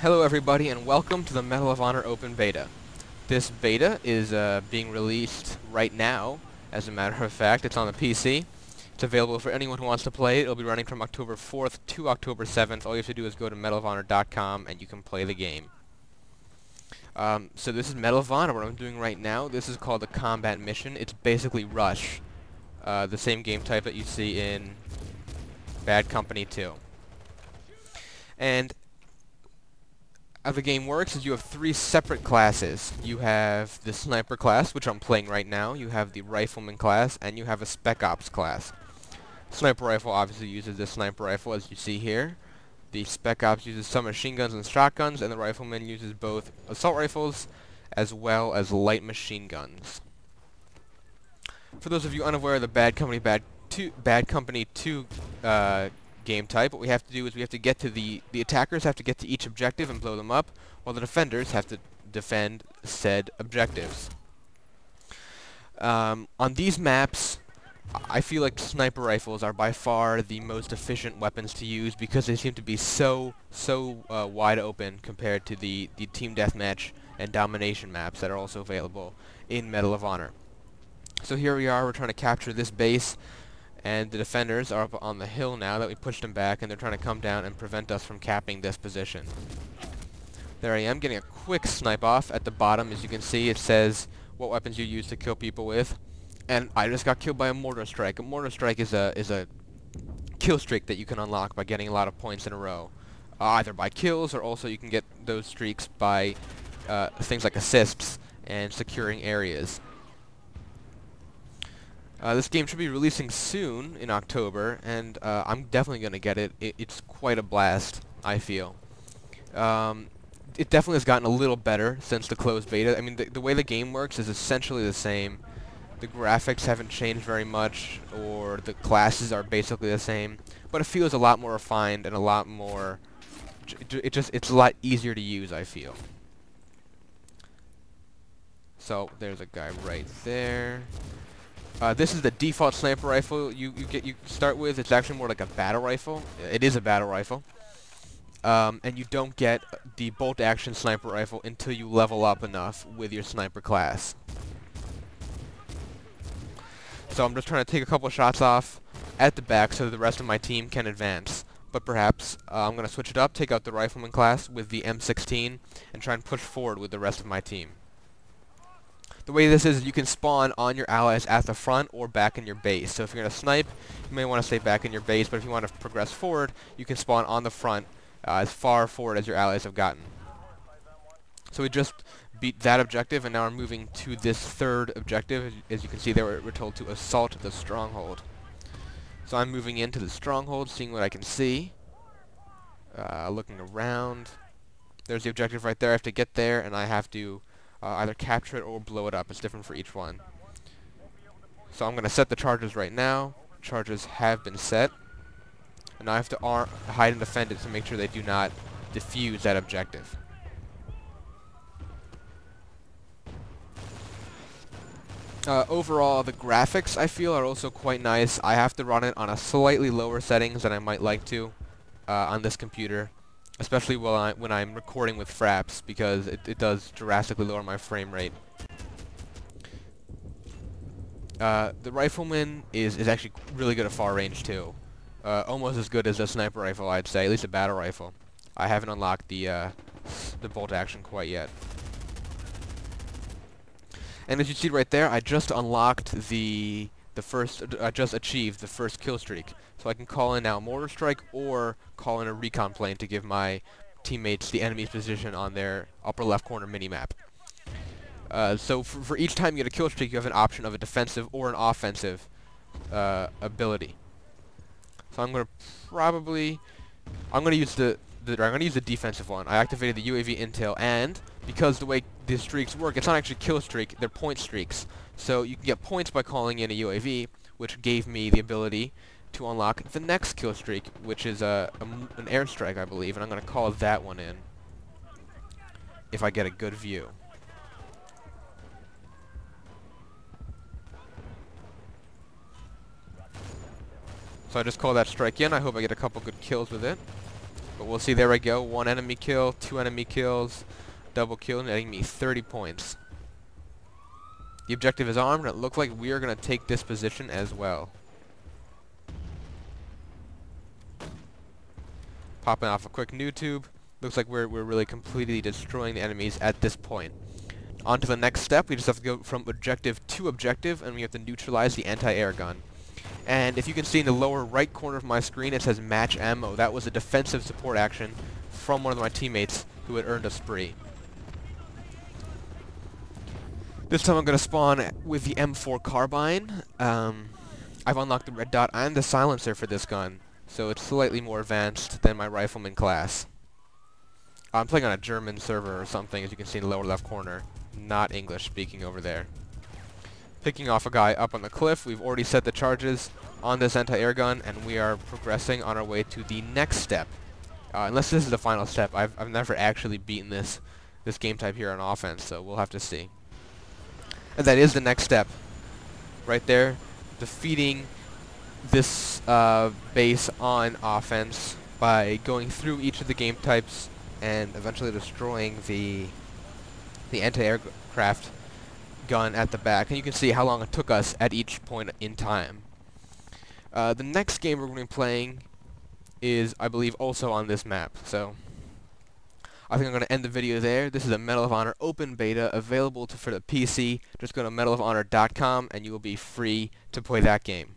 Hello everybody and welcome to the Medal of Honor Open Beta. This beta is being released right now. As a matter of fact, it's on the PC. It's available for anyone who wants to play it. It'll be running from October 4th to October 7th. All you have to do is go to medalofhonor.com and you can play the game. So this is Medal of Honor, what I'm doing right now. This is called the Combat Mission. It's basically Rush, the same game type that you see in Bad Company 2. And how the game works is you have three separate classes. You have the Sniper class, which I'm playing right now. You have the Rifleman class, and you have a Spec Ops class. Sniper Rifle obviously uses the Sniper Rifle, as you see here. The Spec Ops uses some machine guns and shotguns, and the Rifleman uses both assault rifles as well as light machine guns. For those of you unaware of the Bad Company 2 game type, what we have to do is we have to get to the attackers have to get to each objective and blow them up, while the defenders have to defend said objectives. On these maps, I feel like sniper rifles are by far the most efficient weapons to use because they seem to be so wide open compared to the team deathmatch and domination maps that are also available in Medal of Honor. So here we are, we're trying to capture this base. And the defenders are up on the hill now that we pushed them back, and they're trying to come down and prevent us from capping this position. There I am, getting a quick snipe off at the bottom. As you can see, it says what weapons you use to kill people with. And I just got killed by a mortar strike. A mortar strike is a kill streak that you can unlock by getting a lot of points in a row. Either by kills, or also you can get those streaks by things like assists and securing areas. This game should be releasing soon in October, and I'm definitely going to get it. It's quite a blast, I feel. It definitely has gotten a little better since the closed beta. I mean, the way the game works is essentially the same. The graphics haven't changed very much, or the classes are basically the same, but it feels a lot more refined and a lot more... It's a lot easier to use, I feel. So, there's a guy right there. This is the default sniper rifle you start with. It's actually more like a battle rifle. It is a battle rifle. And you don't get the bolt-action sniper rifle until you level up enough with your sniper class. So I'm just trying to take a couple shots off at the back so that the rest of my team can advance. But perhaps I'm going to switch it up, take out the Rifleman class with the M16, and try and push forward with the rest of my team. The way this is, you can spawn on your allies at the front or back in your base. So if you're going to snipe, you may want to stay back in your base, but if you want to progress forward, you can spawn on the front as far forward as your allies have gotten. So we just beat that objective, and now we're moving to this third objective. As you can see there, we're told to assault the stronghold. So I'm moving into the stronghold, seeing what I can see. Looking around. There's the objective right there. I have to get there, and I have to either capture it or blow it up. It's different for each one. So I'm going to set the charges right now. Charges have been set. And now I have to hide and defend it to make sure they do not defuse that objective. Overall, the graphics, I feel, are also quite nice. I have to run it on a slightly lower settings than I might like to on this computer. Especially when I'm recording with fraps, because it does drastically lower my frame rate. The Rifleman is actually really good at far range too. Almost as good as a sniper rifle, I'd say, at least a battle rifle. I haven't unlocked the bolt action quite yet. And as you see right there, I just unlocked I just achieved the first kill streak. So I can call in now a mortar strike or call in a recon plane to give my teammates the enemy's position on their upper left corner minimap. So for each time you get a kill streak, you have an option of a defensive or an offensive ability. So I'm going to use the defensive one. I activated the UAV intel, and because the way the streaks work, it's not actually kill streak, they're point streaks. So you can get points by calling in a UAV, which gave me the ability to unlock the next kill streak, which is an airstrike, I believe, and I'm going to call that one in if I get a good view. So I just call that strike in. I hope I get a couple good kills with it. But we'll see. There I go. 1 enemy kill, 2 enemy kills, double kill, netting me 30 points. The objective is armed, and it looks like we are going to take this position as well. Popping off a quick new tube. Looks like we're really completely destroying the enemies at this point. On to the next step. We just have to go from objective to objective, and we have to neutralize the anti-air gun. And if you can see in the lower right corner of my screen, it says match ammo. That was a defensive support action from one of my teammates who had earned a spree. This time I'm going to spawn with the M4 carbine. I've unlocked the red dot and the silencer for this gun, so it's slightly more advanced than my rifleman class. I'm playing on a German server or something, as you can see in the lower left corner. Not English speaking over there. Picking off a guy up on the cliff. We've already set the charges on this anti-air gun, and we are progressing on our way to the next step. Unless this is the final step. I've never actually beaten this game type here on offense, so we'll have to see. And that is the next step. Right there. Defeating this base on offense by going through each of the game types and eventually destroying the anti-aircraft gun at the back. And you can see how long it took us at each point in time. The next game we're going to be playing is, I believe, also on this map. So I think I'm going to end the video there. This is a Medal of Honor open beta available for the PC. Just go to medalofhonor.com and you will be free to play that game.